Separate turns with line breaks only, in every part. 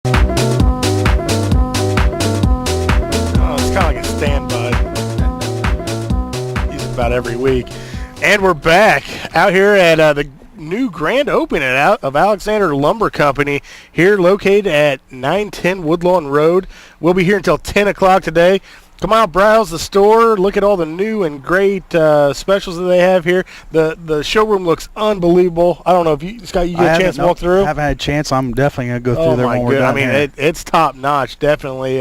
Oh, it's kind of like a standby. Use it about every week. And we're back out here at the new grand opening of Alexander Lumber Company here located at 910 Woodlawn Road. We'll be here until 10 o'clock today. Come out, browse the store, look at all the new and great specials that they have here. The showroom looks unbelievable. I don't know if you, Scott, you get a chance to walk through?
I haven't had a chance. I'm definitely going to go through there when we're done.
I mean, it's top notch. Definitely,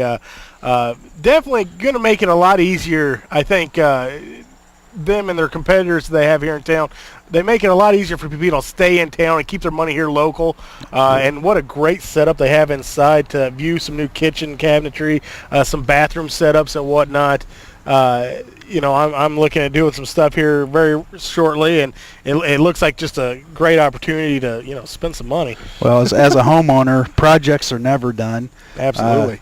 definitely going to make it a lot easier. I think them and their competitors they have here in town, they make it a lot easier for people to stay in town and keep their money here local. And what a great setup they have inside to view some new kitchen cabinetry, some bathroom setups and whatnot. I'm looking at doing some stuff here very shortly, and it looks like just a great opportunity to, spend some money.
Well, as a homeowner, projects are never done.
Absolutely.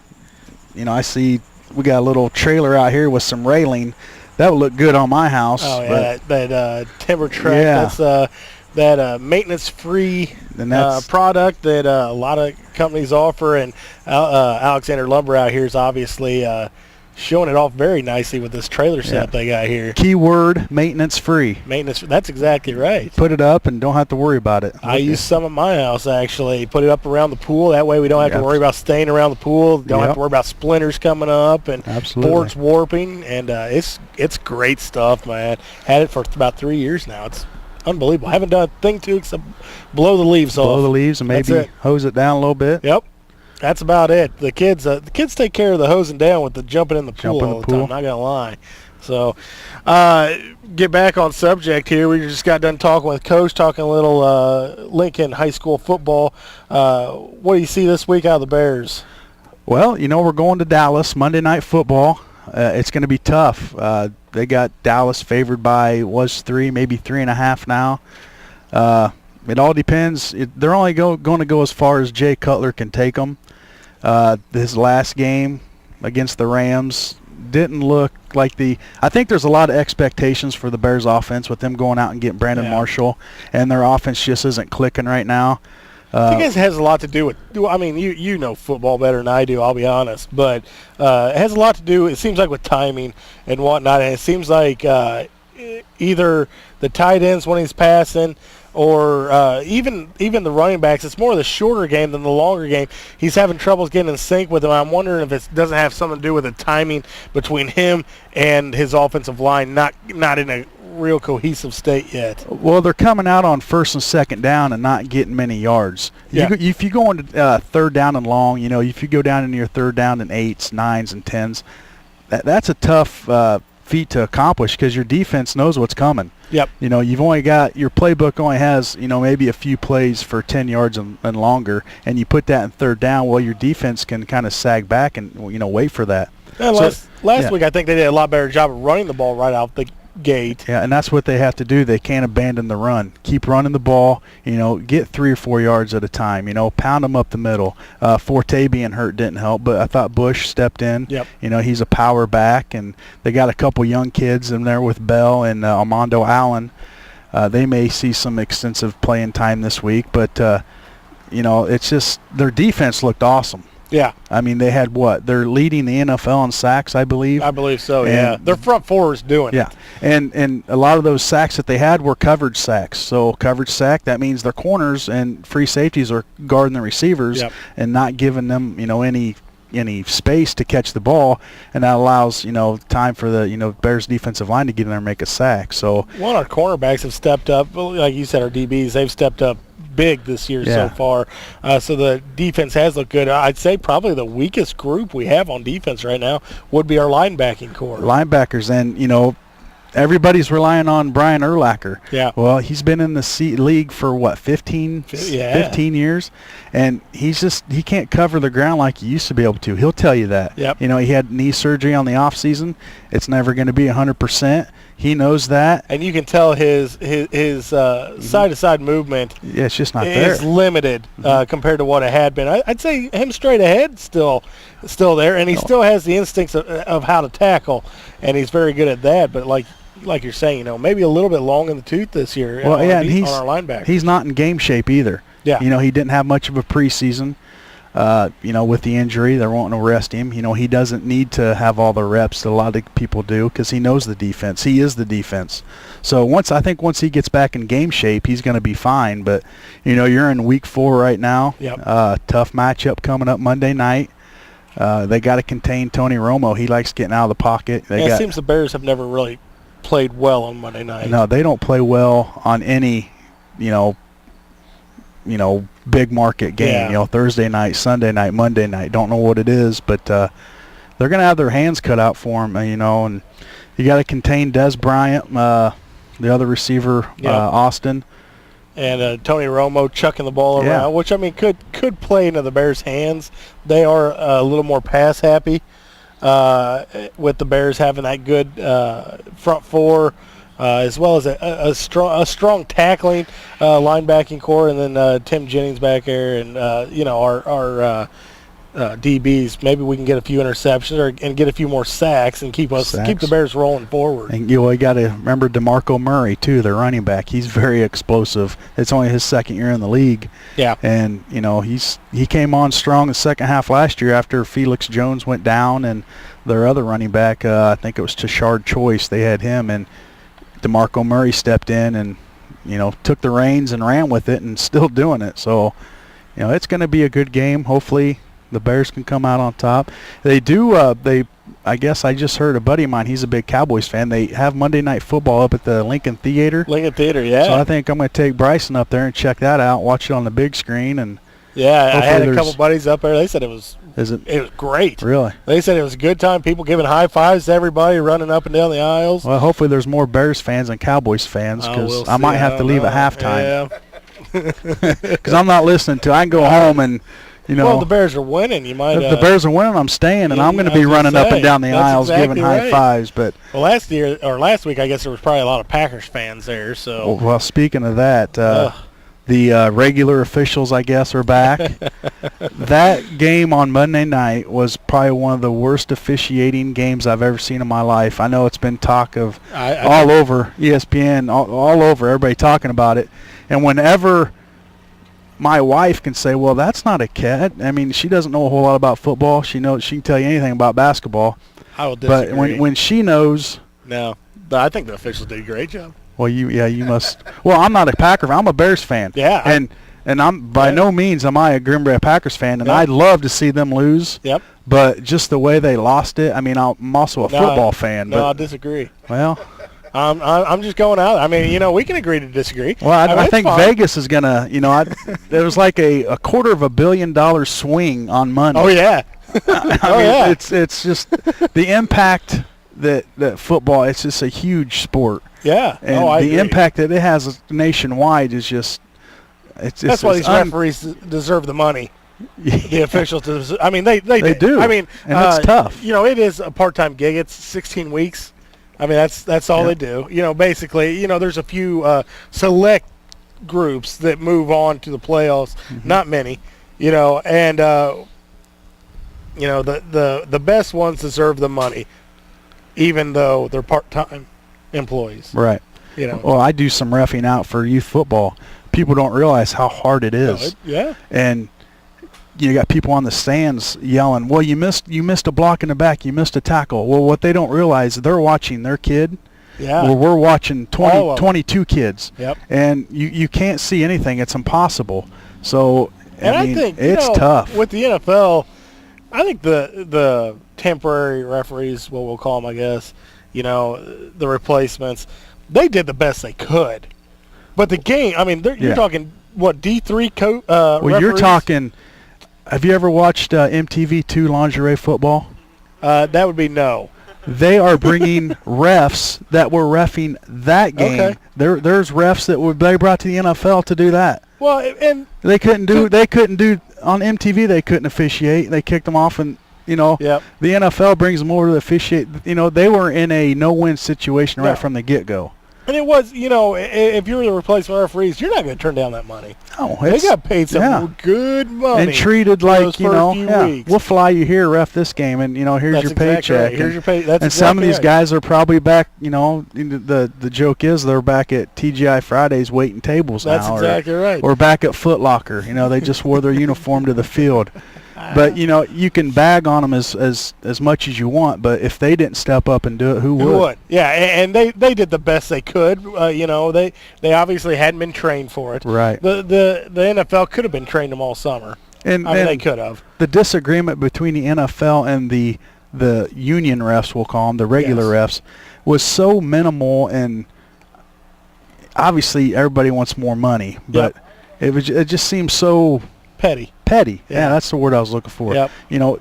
I see we got a little trailer out here with some railing. That would look good on my house.
Oh, yeah, that timber track. Yeah. That's that maintenance-free product that a lot of companies offer, and Alexander Lumber out here is obviously showing it off very nicely with this trailer setup they got here.
Keyword, maintenance-free.
That's exactly right.
Put it up and don't have to worry about it.
I use some at my house, actually. Put it up around the pool. That way we don't have to worry about staying around the pool. Don't have to worry about splinters coming up and boards warping. And it's great stuff, man. Had it for about 3 years now. It's unbelievable. Haven't done a thing to except blow the leaves off.
Blow the leaves and maybe hose it down a little bit.
Yep. That's about it. The kids take care of the hosing down with the jumping in the pool all the time. Not gonna lie. So, get back on subject here. We just got done talking with Coach, talking a little Lincoln High School football. What do you see this week out of the Bears?
Well, we're going to Dallas Monday Night Football. It's going to be tough. They got Dallas favored by 3, maybe 3.5 now. It all depends. They're only going to go as far as Jay Cutler can take them. His last game against the Rams didn't look like I think there's a lot of expectations for the Bears offense with them going out and getting Brandon Marshall, and their offense just isn't clicking right now.
I think it has a lot to do with, you know football better than I do, I'll be honest, but it has a lot to do, it seems like, with timing and whatnot, and it seems like either the tight ends when he's passing or even the running backs, it's more the shorter game than the longer game. He's having troubles getting in sync with them. I'm wondering if it doesn't have something to do with the timing between him and his offensive line not in a real cohesive state yet.
Well, they're coming out on first and second down and not getting many yards. If you go into third down and long, if you go down into your third down and 8s, 9s, and 10s, that's a tough feat to accomplish because your defense knows what's coming.
Yep.
You've only got, your playbook only has, maybe a few plays for 10 yards and longer, and you put that in third down, well, your defense can kind of sag back and, wait for that.
And last week I think they did a lot better job of running the ball right out the gate.
Yeah, and that's what they have to do. They can't abandon the run. Keep running the ball, get 3 or 4 yards at a time, pound them up the middle. Forte being hurt didn't help, but I thought Bush stepped in.
Yep.
He's a power back, and they got a couple young kids in there with Bell and Armando Allen. They may see some extensive playing time this week, but, it's just their defense looked awesome.
Yeah.
I mean, they had They're leading the NFL in sacks, I believe.
I believe so, yeah. Their front four is doing it.
And a lot of those sacks that they had were coverage sacks. So coverage sack, that means their corners and free safeties are guarding the receivers and not giving them, any space to catch the ball, and that allows, time for the, Bears defensive line to get in there and make a sack. So
our cornerbacks have stepped up. Like you said, our DBs, they've stepped up big this year so far. So the defense has looked good. I'd say probably the weakest group we have on defense right now would be our linebacking core.
Linebackers, and, everybody's relying on Brian Urlacher.
Yeah.
Well, he's been in the league for 15 years, and he can't cover the ground like he used to be able to. He'll tell you that.
Yep.
He had knee surgery on the off season. It's never going to be 100%. He knows that.
And you can tell his side-to-side movement
it's just not there.
Is limited compared to what it had been. I'd say him straight ahead still there, and he still has the instincts of how to tackle, and he's very good at that. But like you're saying, maybe a little bit long in the tooth this year on our linebacker.
He's not in game shape either.
Yeah.
He didn't have much of a preseason. with the injury, they're wanting to rest him. He doesn't need to have all the reps that a lot of people do because he knows the defense. He is the defense. So once he gets back in game shape, he's going to be fine. But, you're in week 4 right now.
Yep.
Tough matchup coming up Monday night. They got to contain Tony Romo. He likes getting out of the pocket.
It seems the Bears have never really played well on Monday night.
No, they don't play well on any, big market game.
Yeah.
Thursday night, Sunday night, Monday night. Don't know what it is, but they're going to have their hands cut out for them, and you got to contain Des Bryant, the other receiver, Austin.
And Tony Romo chucking the ball around, which, could play into the Bears' hands. They are a little more pass-happy with the Bears having that good front four, as well as a strong tackling linebacking core, and then Tim Jennings back there, and our DBs. Maybe we can get a few interceptions and get a few more sacks and keep the Bears rolling forward. And
you got to remember DeMarco Murray too, their running back. He's very explosive. It's only his second year in the league.
Yeah.
And he came on strong the second half last year after Felix Jones went down, and their other running back, I think it was Tashard Choice. They had him, and DeMarco Murray stepped in and took the reins and ran with it, and still doing it. So it's going to be a good game. Hopefully the Bears can come out on top. They do. I guess I just heard a buddy of mine. He's a big Cowboys fan. They have Monday Night Football up at the Lincoln Theater.
Yeah.
So I think I'm going to take Bryson up there and check that out. Watch it on the big screen. And
yeah, I had a couple buddies up there. They said it was great.
Really?
They said it was a good time. People giving high fives to everybody, running up and down the aisles.
Well, hopefully there's more Bears fans than Cowboys fans, because I might have to leave at halftime. Because I'm not listening to. I can go home and.
Well, the Bears are winning. You might.
If the Bears are winning, I'm staying, and I'm going to be running up and down the aisles, giving high fives. But
last week, I guess there was probably a lot of Packers fans there. So.
Well, speaking of that, the regular officials, I guess, are back. That game on Monday night was probably one of the worst officiating games I've ever seen in my life. I know it's been talk of all over ESPN, all over, everybody talking about it, and whenever. My wife can say, well, that's not a cat. She doesn't know a whole lot about football. She can tell you anything about basketball.
I will disagree.
But when she knows.
No, but I think the officials did a great job.
Well, you must. Well, I'm not a Packer fan. I'm a Bears fan.
Yeah.
And I'm by no means am I a Green Bay Packers fan, and I'd love to see them lose.
Yep.
But just the way they lost it, I'm also a football fan.
No, I disagree.
Well.
I'm just going out. We can agree to disagree.
Well, I think Vegas is going to, there was like a $250 million swing on Monday.
Oh, yeah.
It's just the impact that football, it's just a huge sport.
Yeah.
And
I
the
agree.
impact that it has nationwide is just,
that's why these referees deserve the money.
Yeah.
The officials deserve, they
do.
And
it's tough.
It is a part-time gig. It's 16 weeks. That's all they do. Basically, there's a few select groups that move on to the playoffs. Mm-hmm. Not many, and the best ones deserve the money, even though they're part-time employees.
Right. Well, I do some reffing out for youth football. People don't realize how hard it is.
Yeah.
And you got people on the stands yelling, well, you missed a block in the back, you missed a tackle. Well, what they don't realize, they're watching their kid.
Yeah.
Well, we're watching 22 kids.
Yep.
And you can't see anything. It's impossible. So,
I think
it's tough.
With the NFL, I think the temporary referees, what we'll call them, I guess, the replacements, they did the best they could. But the game, you're talking, what, D3
well,
referees?
You're talking... Have you ever watched MTV2 Lingerie Football?
That would be no.
They are bringing refs that were reffing that game.
Okay.
There's refs that they brought to the NFL to do that.
Well, and
they couldn't do on MTV. They couldn't officiate. They kicked them off, and
Yep.
the NFL brings them over to officiate. They were in a no-win situation right from the get-go.
And it was, if you're the replacement referees, you're not going to turn down that money.
No,
they got paid some good money.
And treated like,
weeks.
We'll fly you here, ref this game, and, here's your paycheck.
Right. Here's your pay. That's
and some of these guys are probably back, the joke is they're back at TGI Fridays waiting tables
That's
now.
Exactly right.
Or back at Foot Locker. They just wore their uniform to the field. But you can bag on them as much as you want, but if they didn't step up and do it, who would?
Yeah, and they did the best they could. They obviously hadn't been trained for it.
Right.
The NFL could have been trained them all summer. And they could have.
The disagreement between the NFL and the union refs, we'll call them, the regular refs, was so minimal, and obviously everybody wants more money, but it just seems so
petty.
Yeah, that's the word I was looking for.
Yep.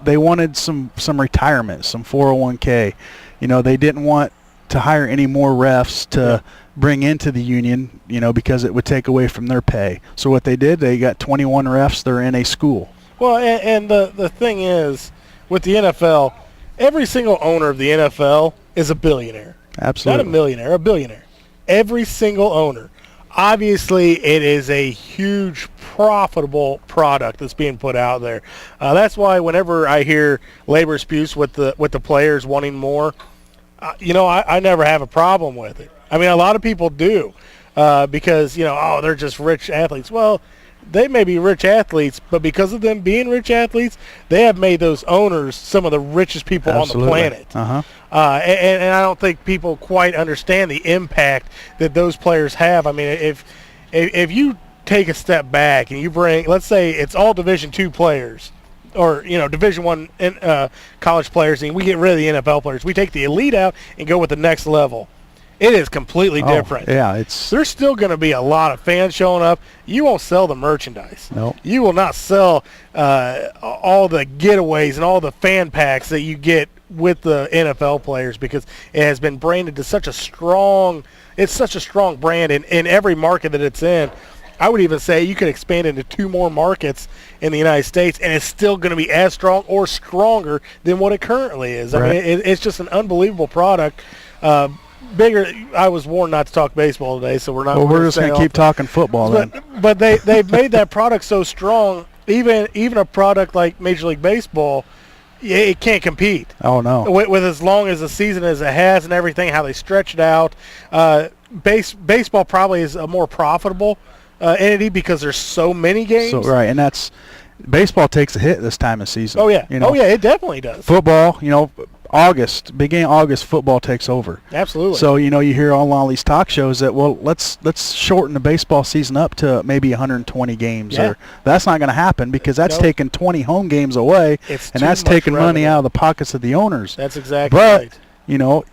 They wanted some retirement, some 401k. They didn't want to hire any more refs to bring into the union, because it would take away from their pay. So what they did, they got 21 refs. They're in a school.
Well, and the thing is, with the NFL, every single owner of the NFL is a billionaire.
Absolutely.
Not a millionaire, a billionaire. Every single owner. Obviously, it is a huge, profitable product that's being put out there. That's why whenever I hear labor disputes with the players wanting more, I never have a problem with it. I mean, a lot of people do because, they're just rich athletes. Well, they may be rich athletes, but because of them being rich athletes, they have made those owners some of the richest people on the planet.
Uh-huh.
And I don't think people quite understand the impact that those players have. I mean, if you take a step back and you bring, let's say it's all Division II players, or Division I college players, and we get rid of the NFL players. We take the elite out and go with the next level. It is completely different.
Yeah,
there's still going to be a lot of fans showing up. You won't sell the merchandise.
No.
You will not sell all the getaways and all the fan packs that you get with the NFL players, because it has been branded to such a strong brand in every market that it's in. I would even say you could expand into 2 more markets in the United States, and it's still going to be as strong or stronger than what it currently is.
Right.
I mean, it's just an unbelievable product. Bigger. I was warned not to talk baseball today, so we're not.
Well, we're just going to keep talking football then.
But they've made that product so strong. Even a product like Major League Baseball, it can't compete.
Oh no.
With as long as the season as it has and everything, how they stretch it out. Baseball probably is a more profitable entity because there's so many games.
So right, and that's baseball takes a hit this time of season.
Oh yeah. Oh yeah, it definitely does.
Football, beginning of August, football takes over.
Absolutely.
So you hear on all these talk shows that let's shorten the baseball season up to maybe 120 games.
Yeah.
Or that's not going to happen because that's taking 20 home games away, and that's taking money out of the pockets of the owners.
That's exactly right.
But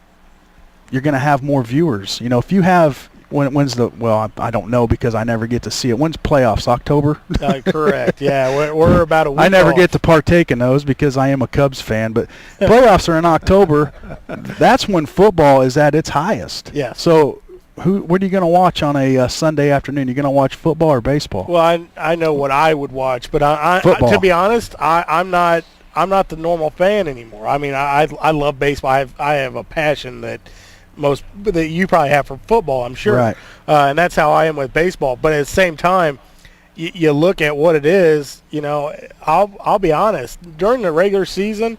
you're going to have more viewers. If you have I don't know because I never get to see it. When's playoffs? October?
Correct. Yeah, we're about a week
I never
off.
get to partake in those because I am a Cubs fan. But playoffs are in October. That's when football is at its highest.
Yeah.
So what are you going to watch on a Sunday afternoon? You going to watch football or baseball?
Well, I know what I would watch, but to be honest, I'm not the normal fan anymore. I mean, I love baseball. I have a passion that you probably have for football, I'm sure.
Right.
And that's how I am with baseball. But at the same time, you look at what it is. I'll be honest. During the regular season,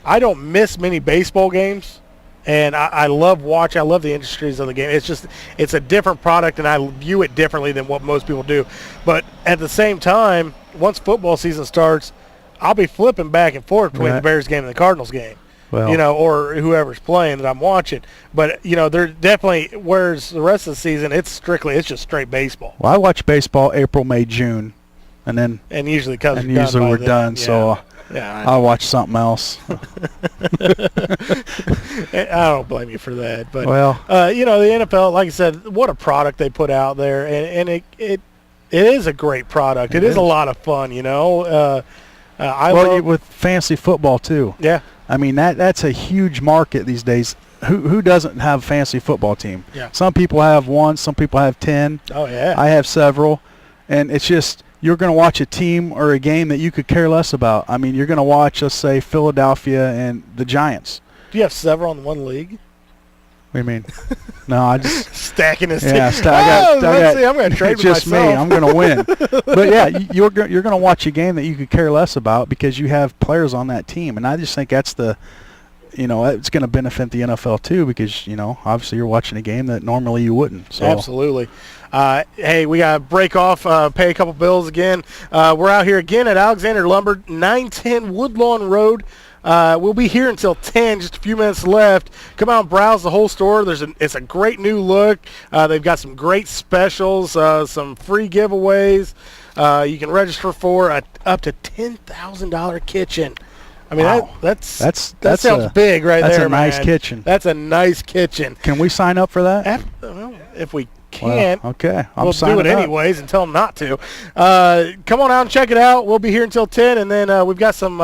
I don't miss many baseball games, and I love watching. I love the industries of the game. It's a different product, and I view it differently than what most people do. But at the same time, once football season starts, I'll be flipping back and forth between the Bears game and the Cardinals game. Well, or whoever's playing that I'm watching. But, they're definitely, whereas the rest of the season, it's just straight baseball.
Well, I watch baseball April, May, June, and
usually
we're done. Yeah. So I'll watch something else.
I don't blame you for that. But,
the
NFL, like I said, what a product they put out there. And it is a great product. It is a lot of fun,
with fantasy football, too.
Yeah.
I mean, that's a huge market these days. Who doesn't have a fantasy football team?
Yeah.
Some people have 1, some people have 10.
Oh, yeah.
I have several. And it's just, you're going to watch a team or a game that you could care less about. I mean, you're going to watch, let's say, Philadelphia and the Giants.
Do you have several in one league?
What do you mean? No, I just
stacking his team.
Yeah, I'm
going to trade with
just
myself.
Me. I'm going to win. But yeah, you're going to watch a game that you could care less about because you have players on that team, and I just think that's it's going to benefit the NFL too, because obviously you're watching a game that normally you wouldn't. So
Absolutely. Hey, we got to break off, pay a couple bills again. We're out here again at Alexander Lumber, 910 Woodlawn Road. We'll be here until 10, just a few minutes left. Come out and browse the whole store. It's a great new look. They've got some great specials, some free giveaways. You can register for up to $10,000 kitchen. I mean,
wow.
that sounds big right there,
That's a
man.
nice kitchen.
That's a nice kitchen.
Can we sign up for that?
If we can't,
okay.
We'll do it anyways and tell them not to. Come on out and check it out. We'll be here until 10, and then we've got some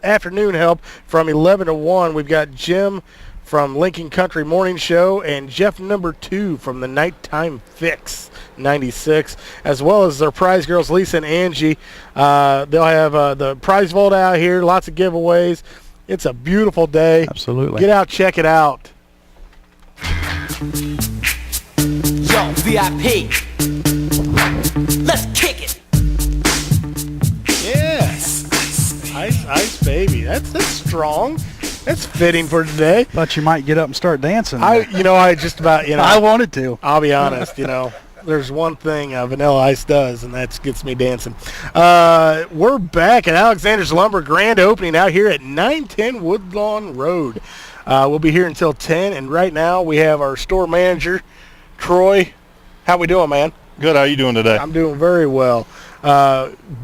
afternoon help from 11 to 1. We've got Jim from Lincoln Country Morning Show and Jeff number 2 from the Nighttime Fix 96, as well as their prize girls Lisa and Angie. They'll have the prize vault out here, lots of giveaways. It's a beautiful day.
Absolutely.
Get out, check it out.
Yo, VIP. Let's kick it.
Yes. Ice baby. That's strong. That's fitting for today.
Thought you might get up and start dancing.
I just about,
I wanted to.
I'll be honest, there's one thing Vanilla Ice does, and that gets me dancing. We're back at Alexander's Lumber grand opening out here at 910 Woodlawn Road. We'll be here until 10, and right now we have our store manager, Troy. How we doing, man?
Good. How you doing today?
I'm doing very well.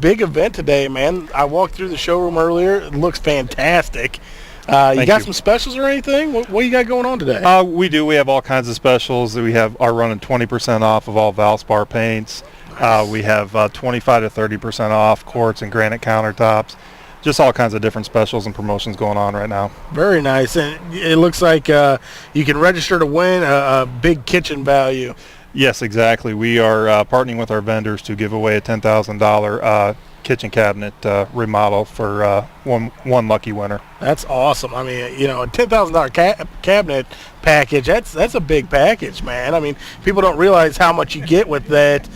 Big event today, man. I walked through the showroom earlier. It looks fantastic. You got some specials or anything? What you got going on today?
We do. We have all kinds of specials. We are running 20% off of all Valspar paints.
Nice.
We have 25 to 30% off quartz and granite countertops. Just all kinds of different specials and promotions going on right now.
Very nice. And it looks like you can register to win a big kitchen value.
Yes, exactly. We are partnering with our vendors to give away a $10,000 kitchen cabinet remodel for one lucky winner.
That's awesome. I mean, a $10,000 cabinet package, that's a big package, man. I mean, people don't realize how much you get with that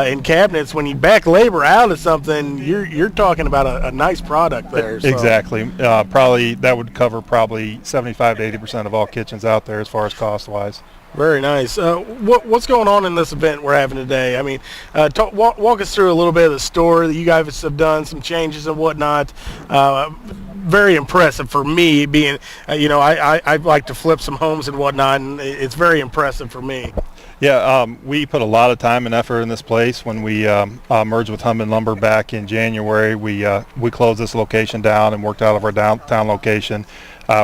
in cabinets. When you back labor out of something, you're talking about a nice product there. So.
Exactly. Probably that would cover probably 75 to 80% of all kitchens out there as far as cost-wise.
Very nice. What's going on in this event we're having today? I mean, walk us through a little bit of the store that you guys have done, some changes and whatnot. Very impressive for me, being, I like to flip some homes and whatnot, and it's very impressive for me.
Yeah, we put a lot of time and effort in this place. When we merged with Hummin Lumber back in January, we closed this location down and worked out of our downtown location.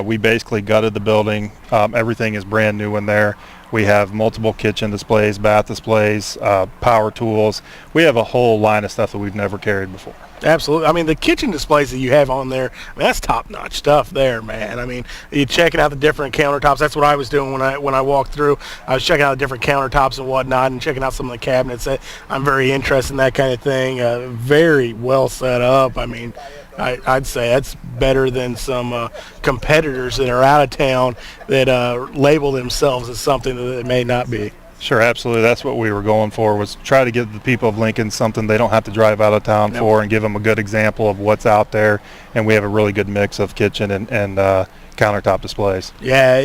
We basically gutted the building. Everything is brand new in there. We have multiple kitchen displays, bath displays, power tools. We have a whole line of stuff that we've never carried before.
Absolutely. I mean, the kitchen displays that you have on there, that's top-notch stuff there, man. I mean, you're checking out the different countertops. That's what I was doing when I walked through. I was checking out the different countertops and whatnot and checking out some of the cabinets. I'm very interested in that kind of thing. Very well set up. I mean, I'd say that's better than some competitors that are out of town that label themselves as something that it may not be.
Sure, absolutely. That's what we were going for, was try to give the people of Lincoln something they don't have to drive out of town for, and give them a good example of what's out there. And we have a really good mix of kitchen and countertop displays.
Yeah,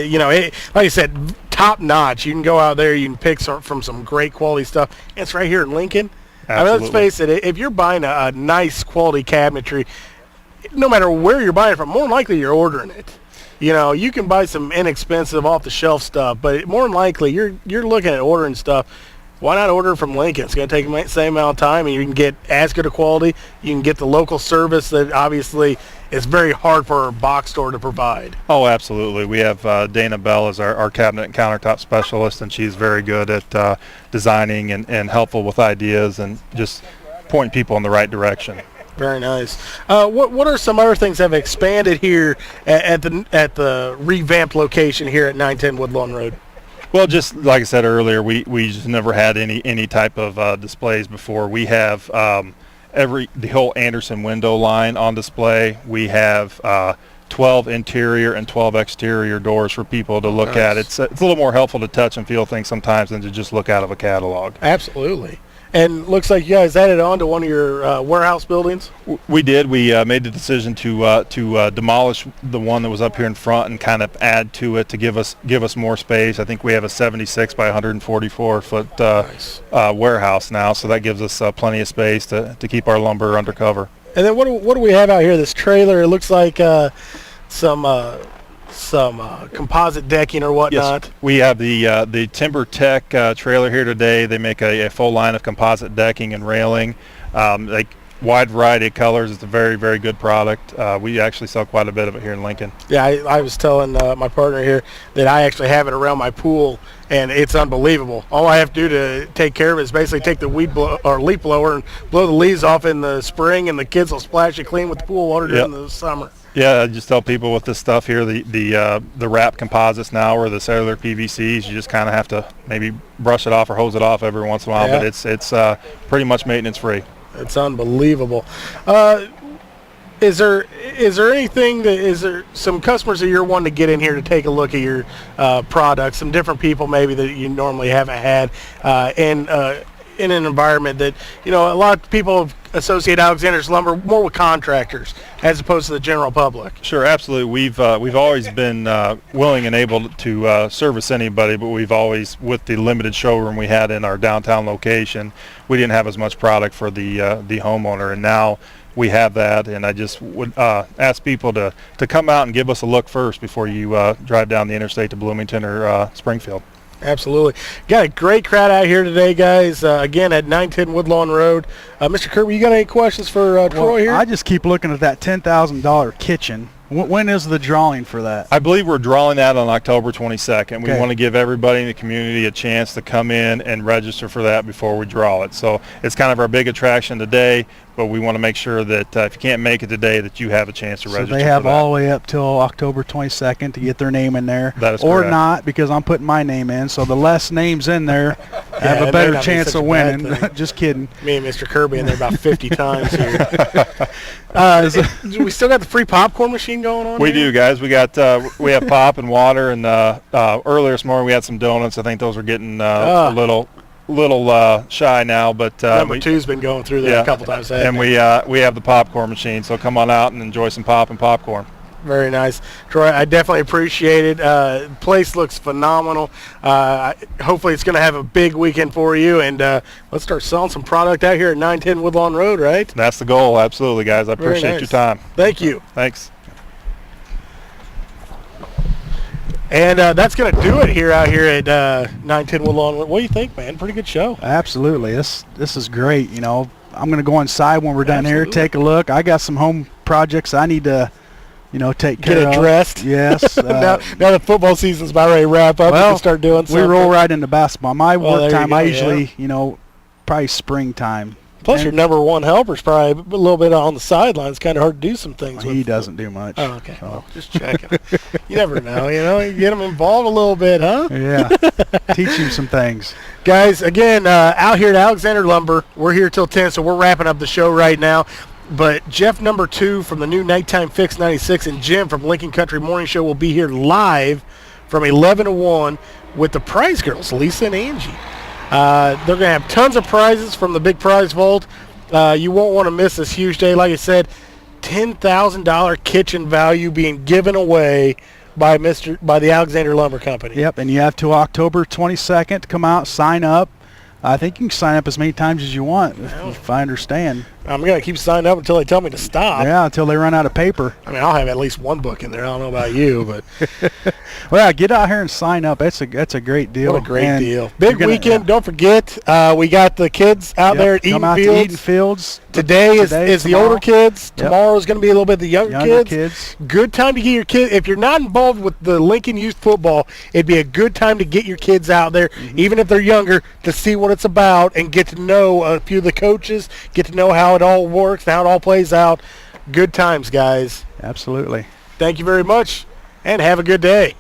like I said, top notch. You can go out there, you can pick from some great quality stuff. It's right here in Lincoln.
Absolutely.
I mean, let's face it, if you're buying a nice quality cabinetry, no matter where you're buying it from, more than likely you're ordering it. You can buy some inexpensive off-the-shelf stuff, but more than likely you're looking at ordering stuff. Why not order from Lincoln? It's going to take the same amount of time, and you can get as good a quality. You can get the local service that obviously is very hard for a box store to provide.
Oh, absolutely. We have Dana Bell as our cabinet and countertop specialist, and she's very good at designing and helpful with ideas and just pointing people in the right direction.
Very nice. What are some other things that have expanded here at the revamped location here at 910 Woodlawn Road?
Well, just like I said earlier, we just never had any type of displays before. We have the whole Anderson window line on display. We have 12 interior and 12 exterior doors for people to look at. It's a little more helpful to touch and feel things sometimes than to just look out of a catalog.
Absolutely. And looks like you guys added on to one of your warehouse buildings.
We did. We made the decision to demolish the one that was up here in front and kind of add to it to give us more space. I think we have a 76 by 144 foot
Nice.
Warehouse now, so that gives us plenty of space to keep our lumber under cover.
And then what do we have out here? This trailer. It looks like some composite decking or whatnot.
Yes, we have the Timber Tech trailer here today. They make a full line of composite decking and railing, like wide variety of colors. It's a very, very good product. We actually sell quite a bit of it here in Lincoln.
Yeah, I was telling my partner here that I actually have it around my pool, and it's unbelievable. All I have to do to take care of it is basically take the leaf blower and blow the leaves off in the spring, and the kids will splash it clean with the pool water during the summer.
Yeah, I just tell people with this stuff here, the wrap composites now or the cellular PVCs, you just kind of have to maybe brush it off or hose it off every once in a while, but it's pretty much maintenance free.
It's unbelievable. Is there anything is there some customers that you're wanting to get in here to take a look at your products? Some different people maybe that you normally haven't had, in an environment that, a lot of people associate Alexander's Lumber more with contractors as opposed to the general public.
Sure, absolutely. We've always been willing and able to service anybody, but we've always, with the limited showroom we had in our downtown location, we didn't have as much product for the homeowner, and now we have that. And I just would ask people to come out and give us a look first before you drive down the interstate to Bloomington or Springfield.
Absolutely. Got a great crowd out here today, guys. Again, at 910 Woodlawn Road. Mr. Kirby, you got any questions for Troy here?
I just keep looking at that $10,000 kitchen. When is the drawing for that?
I believe we're drawing that on October 22nd. We
Okay.
want to give everybody in the community a chance to come in and register for that before we draw it. So it's kind of our big attraction today, but we want to make sure that if you can't make it today, that you have a chance to register
So they have
for that.
all the way up till October 22nd to get their name in there.
That is
or
correct.
not, because I'm putting my name in. So the less names in there,
it
have
may
a better
not be
chance
such
of
a bad
winning.
thing.
Just kidding.
Me and Mr. Kirby in there about 50 times here. We still got the free popcorn machine going on
We
here?
do, guys. We got we have pop and water, and earlier this morning we had some donuts. I think those are getting a little shy now, but
Number two's been going through there a couple times.
And we have the popcorn machine, so come on out and enjoy some pop and popcorn.
Very nice. Troy, I definitely appreciate it. Place looks phenomenal. Hopefully it's going to have a big weekend for you, and let's start selling some product out here at 910 Woodlawn Road, right?
That's the goal. Absolutely, guys. I
Very
appreciate
nice.
your time.
Thank you.
Thanks.
And that's going to do it out here at 910 Woodlawn Road. What do you think, man? Pretty good show.
Absolutely. This is great. I'm going to go inside when we're done here,
Absolutely.
take a look. I got some home projects I need to, take care
Get
of.
addressed.
Yes.
Now the football season's about ready to wrap up. We can start doing something.
We roll right into basketball. My
Well,
work
there you
time,
go,
I
yeah.
usually, probably springtime.
Plus,
And
your number one helper's probably a little bit on the sidelines. Kind of hard to do some things with.
He doesn't do much.
Oh, okay. Well, just checking. You never know. You get them involved a little bit, huh?
Yeah. Teach him some things.
Guys, again, out here at Alexander Lumber, we're here till 10, so we're wrapping up the show right now. But Jeff number 2 from the new Nighttime Fix 96 and Jim from Lincoln Country Morning Show will be here live from 11 to 1 with the prize girls, Lisa and Angie. They're going to have tons of prizes from the big prize vault. You won't want to miss this huge day. Like I said, $10,000 kitchen value being given away by the Alexander Lumber Company.
Yep, and you have till October 22nd to come out, sign up. I think you can sign up as many times as you want, if I understand.
I'm going to keep signing up until they tell me to stop.
Yeah, until they run out of paper.
I mean, I'll have at least one book in there. I don't know about you, but
Well, get out here and sign up. That's a great deal.
what a great
And
deal. Big
you're
weekend. Don't forget, we got the kids out there at
come
Eaton
out
Fields.
to Eaton Fields.
Today is the
tomorrow.
older kids.
Yep.
Tomorrow is going to be a little bit the younger
kids.
Good time to get your kids. If you're not involved with the Lincoln Youth Football, it'd be a good time to get your kids out there, even if they're younger, to see what it's about and get to know a few of the coaches, get to know how it all works and how it all plays out. Good times, guys.
Absolutely.
Thank you very much, and have a good day.